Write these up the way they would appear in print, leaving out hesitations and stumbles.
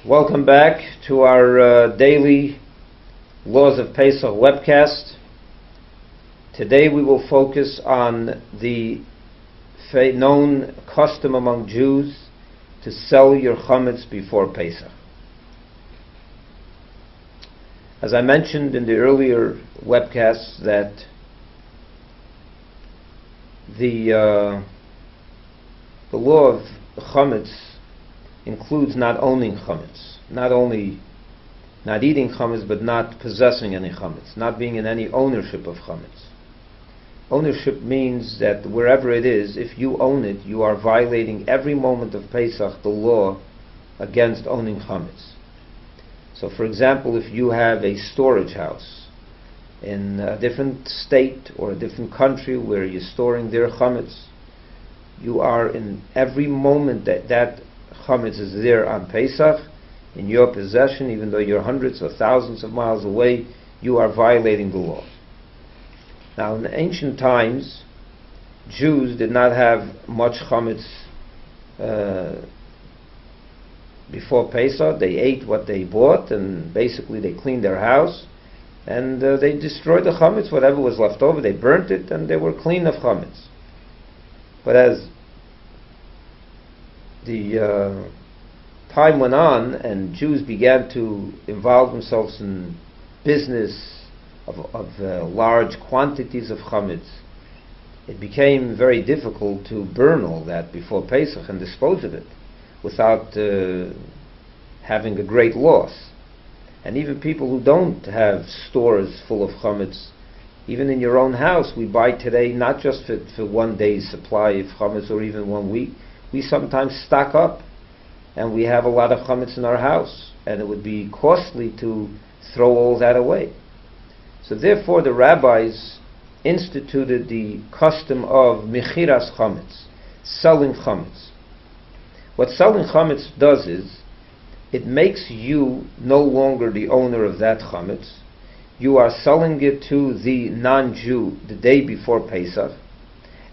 Welcome back to our daily Laws of Pesach webcast. Today we will focus on the known custom among Jews to sell your Chametz before Pesach. As I mentioned in the earlier webcasts, that the law of Chametz includes not owning chametz, not only not eating chametz, but not possessing any chametz, not being in any ownership of chametz. Ownership means that wherever it is, if you own it, you are violating every moment of Pesach the law against owning chametz. So, for example, if you have a storage house in a different state or a different country where you're storing their chametz, you are in every moment that Chametz is there on Pesach, in your possession, even though you're hundreds or thousands of miles away, you are violating the law. Now, in ancient times, Jews did not have much Chametz before Pesach. They ate what they bought, and basically they cleaned their house, and they destroyed the Chametz, whatever was left over, they burnt it, and they were clean of Chametz. But as the time went on and Jews began to involve themselves in business of large quantities of chametz, it became very difficult to burn all that before Pesach and dispose of it without having a great loss. And even people who don't have stores full of chametz, even in your own house, we buy today not just for 1 day's supply of chametz or even 1 week. We sometimes stock up, and we have a lot of chametz in our house, and it would be costly to throw all that away. So therefore the rabbis instituted the custom of mechiras chametz, selling chametz. What selling chametz does is, it makes you no longer the owner of that chametz. You are selling it to the non-Jew the day before Pesach,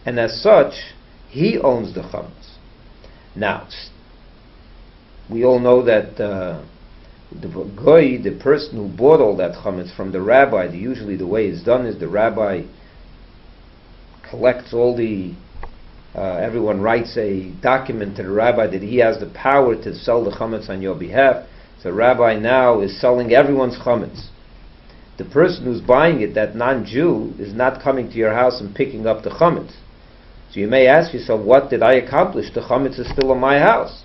and as such, he owns the chametz. Now, we all know that the goy, the person who bought all that chametz from the rabbi, usually the way it's done is the rabbi collects all the, everyone writes a document to the rabbi that he has the power to sell the chametz on your behalf. So the rabbi now is selling everyone's chametz. The person who's buying it, that non-Jew, is not coming to your house and picking up the chametz. So you may ask yourself, what did I accomplish? The chametz is still in my house.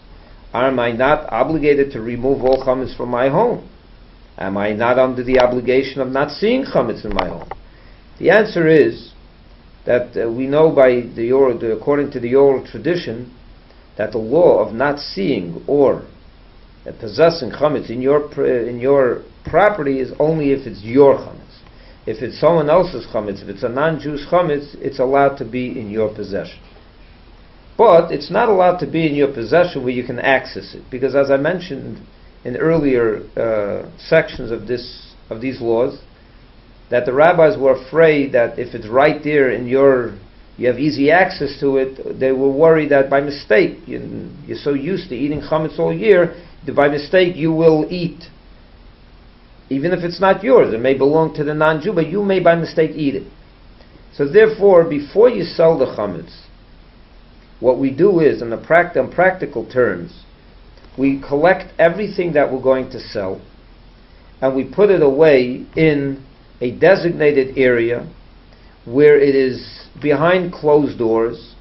Am I not obligated to remove all chametz from my home? Am I not under the obligation of not seeing chametz in my home? The answer is that we know by according to the oral tradition, that the law of not seeing or possessing chametz in your property is only if it's your chametz. If it's someone else's chametz, if it's a non-Jew's chametz, it's allowed to be in your possession. But it's not allowed to be in your possession where you can access it, because as I mentioned in earlier sections of these laws, that the rabbis were afraid that if it's right there in you have easy access to it, they were worried that by mistake, you're so used to eating chametz all year, that by mistake you will eat. Even if it's not yours, it may belong to the non-Jew, but you may by mistake eat it. So therefore, before you sell the chametz, what we do is, in practical terms, we collect everything that we're going to sell, and we put it away in a designated area where it is behind closed doors,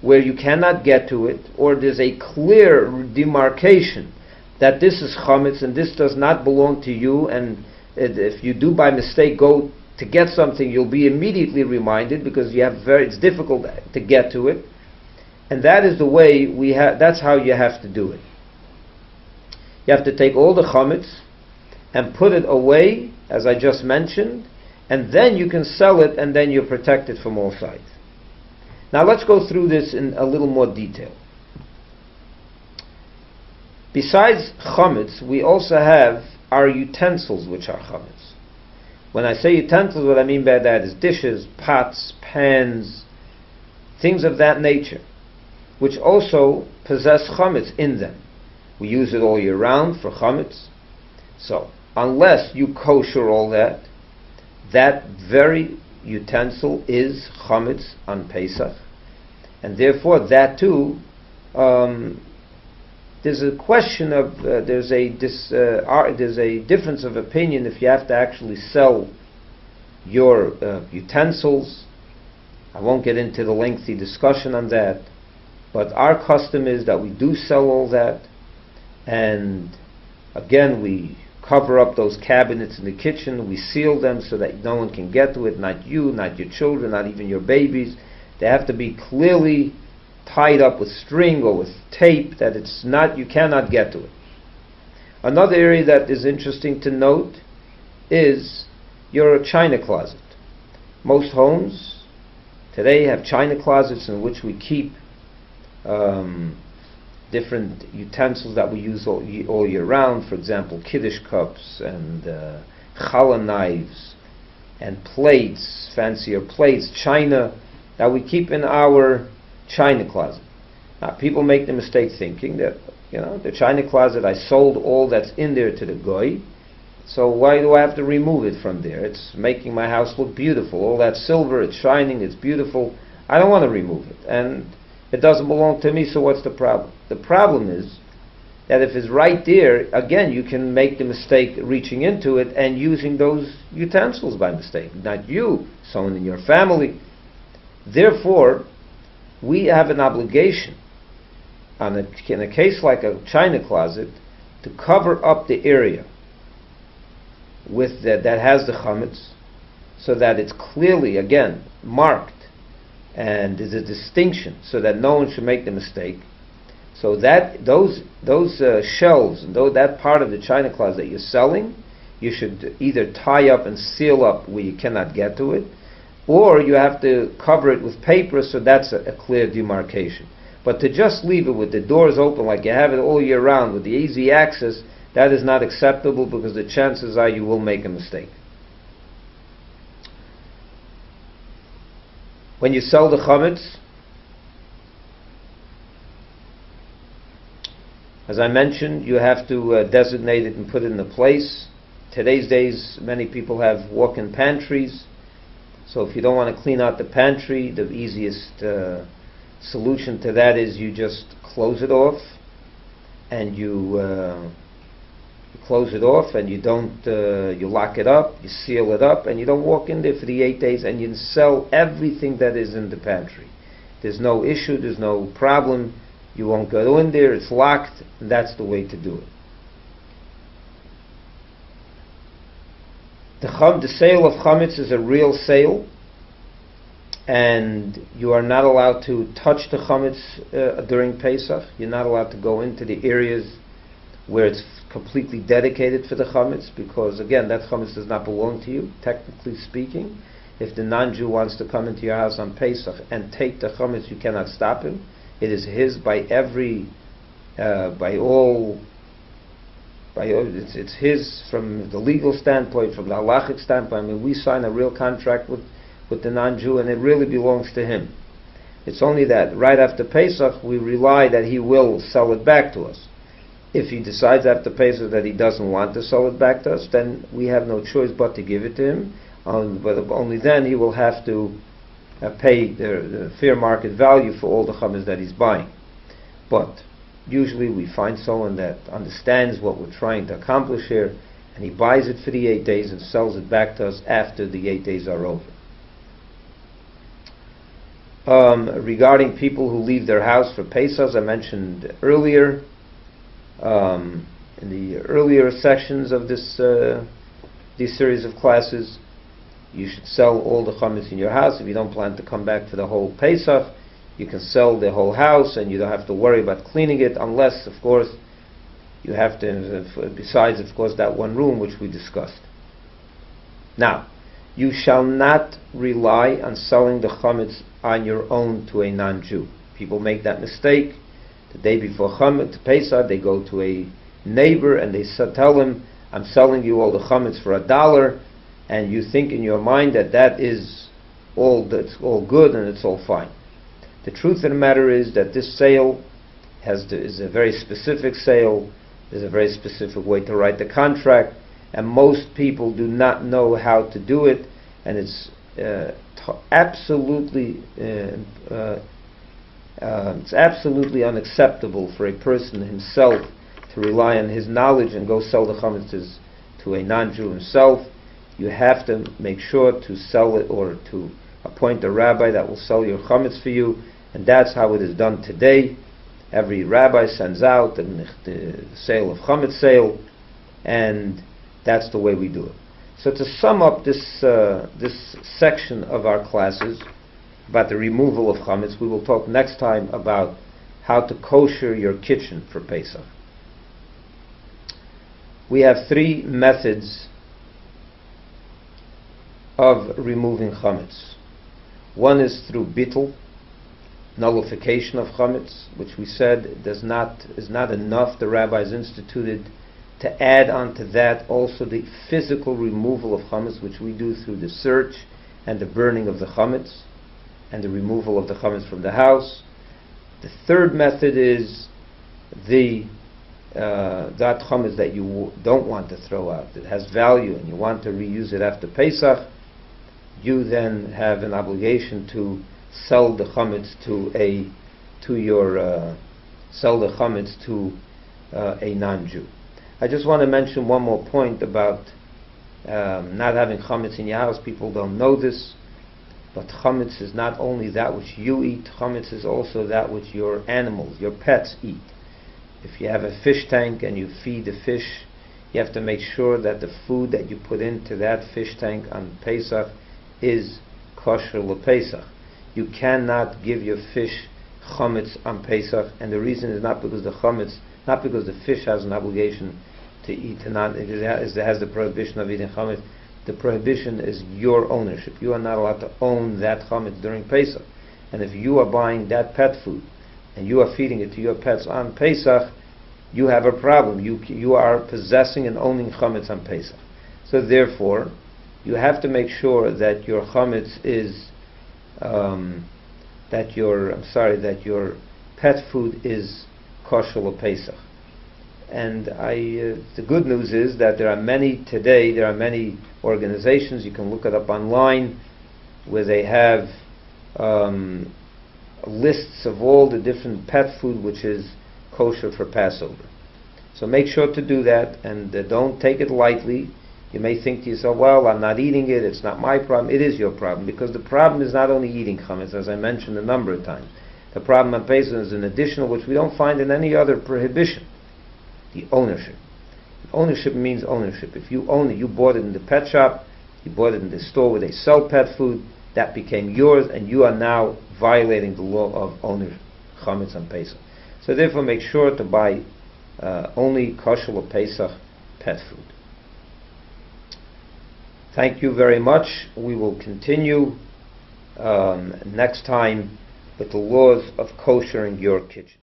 where you cannot get to it, or there's a clear demarcation that this is chametz and this does not belong to you, and if you do by mistake go to get something, you'll be immediately reminded, because it's difficult to get to it. And that is the way that's how you have to do it. You have to take all the chametz and put it away, as I just mentioned, and then you can sell it, and then you're protected from all sides. Now let's go through this in a little more detail. Besides chametz, we also have our utensils, which are chametz. When I say utensils, what I mean by that is dishes, pots, pans, things of that nature, which also possess chametz in them. We use it all year round for chametz. So, unless you kosher all that, that very utensil is chametz on Pesach, and therefore that too, there's a question of there's a difference of opinion if you have to actually sell your utensils. I won't get into the lengthy discussion on that, but our custom is that we do sell all that, and again we cover up those cabinets in the kitchen, we seal them so that no one can get to it, not you, not your children, not even your babies. They have to be clearly tied up with string or with tape, that it's not, you cannot get to it. Another area that is interesting to note is your china closet. Most homes today have china closets in which we keep different utensils that we use all year round. For example, kiddush cups and challah knives and plates, fancier plates, china that we keep in our china closet. Now, people make the mistake thinking that, the china closet, I sold all that's in there to the goy, so why do I have to remove it from there? It's making my house look beautiful. All that silver, it's shining, it's beautiful. I don't want to remove it, and it doesn't belong to me, so what's the problem? The problem is that if it's right there, again, you can make the mistake reaching into it and using those utensils by mistake. Not you, someone in your family. Therefore, we have an obligation, in a case like a china closet, to cover up the area with that has the chametz, so that it's clearly, again, marked, and there's a distinction, so that no one should make the mistake. So that those shelves and that part of the china closet that you're selling, you should either tie up and seal up where you cannot get to it, or you have to cover it with paper, so that's a clear demarcation. But to just leave it with the doors open like you have it all year round with the easy access, that is not acceptable, because the chances are you will make a mistake. When you sell the chametz, as I mentioned, you have to designate it and put it in a place. Today's days, many people have walk-in pantries. So if you don't want to clean out the pantry, the easiest solution to that is you just close it off, and you close it off, and you don't you lock it up, you seal it up, and you don't walk in there for the 8 days, and you sell everything that is in the pantry. There's no issue, there's no problem. You won't go in there, it's locked, and that's the way to do it. The sale of chametz is a real sale, and you are not allowed to touch the chametz during Pesach. You're not allowed to go into the areas where it's completely dedicated for the chametz, because again, that chametz does not belong to you, technically speaking. If the non-Jew wants to come into your house on Pesach and take the chametz, you cannot stop him. It is his it's his from the legal standpoint, from the halachic standpoint. I mean, we sign a real contract with the non-Jew, and it really belongs to him. It's only that right after Pesach we rely that he will sell it back to us. If he decides after Pesach that he doesn't want to sell it back to us, then we have no choice but to give it to him. But only then he will have to pay the fair market value for all the chametz that he's buying. But usually we find someone that understands what we're trying to accomplish here, and he buys it for the 8 days and sells it back to us after the 8 days are over. Regarding people who leave their house for Pesach, as I mentioned earlier, in the earlier sessions of this series of classes, you should sell all the chametz in your house. If you don't plan to come back for the whole Pesach, you can sell the whole house, and you don't have to worry about cleaning it, unless, of course, you have to, besides, of course, that one room which we discussed. Now, you shall not rely on selling the chametz on your own to a non-Jew. People make that mistake. The day before Chametz, Pesach, they go to a neighbor and they tell him, I'm selling you all the chametz for $1, and you think in your mind that is all, that's all good and it's all fine. The truth of the matter is that this sale is a very specific sale. There's a very specific way to write the contract, and most people do not know how to do it, and it's absolutely unacceptable for a person himself to rely on his knowledge and go sell the chametz to a non-Jew himself. You have to make sure to sell it, or to appoint a rabbi that will sell your chametz for you, and that's how it is done today. Every rabbi sends out the sale of chametz sale, and that's the way we do it. So to sum up this section of our classes about the removal of chametz, we will talk next time about how to kosher your kitchen for Pesach. We have 3 methods of removing chametz. One is through bittul, nullification of chametz, which we said is not enough. The rabbis instituted to add onto that also the physical removal of chametz, which we do through the search and the burning of the chametz and the removal of the chametz from the house. The third method is that chametz that you don't want to throw out, that has value, and you want to reuse it after Pesach. You then have an obligation to sell the chametz to a non-Jew. I just want to mention one more point about not having chametz in your house. People don't know this, but chametz is not only that which you eat. Chametz is also that which your animals, your pets, eat. If you have a fish tank and you feed the fish, you have to make sure that the food that you put into that fish tank on Pesach is kosher l'Pesach. You cannot give your fish chametz on Pesach, and the reason is not because the fish has an obligation to eat, it has the prohibition of eating chametz. The prohibition is your ownership. You are not allowed to own that chametz during Pesach. And if you are buying that pet food and you are feeding it to your pets on Pesach, you have a problem. You are possessing and owning chametz on Pesach. So therefore, you have to make sure that your chametz is that your pet food is kosher l'Pesach. And the good news is that there are many organizations, you can look it up online, where they have lists of all the different pet food which is kosher for Passover. So make sure to do that, and don't take it lightly. You may think to yourself, well, I'm not eating it, it's not my problem. It is your problem, because the problem is not only eating chametz, as I mentioned a number of times. The problem on Pesach is an additional, which we don't find in any other prohibition: the ownership. Ownership means ownership. If you own it, you bought it in the pet shop, you bought it in the store where they sell pet food, that became yours, and you are now violating the law of ownership, chametz on Pesach. So therefore, make sure to buy only kosher l'Pesach pet food. Thank you very much. We will continue next time with the laws of koshering your kitchen.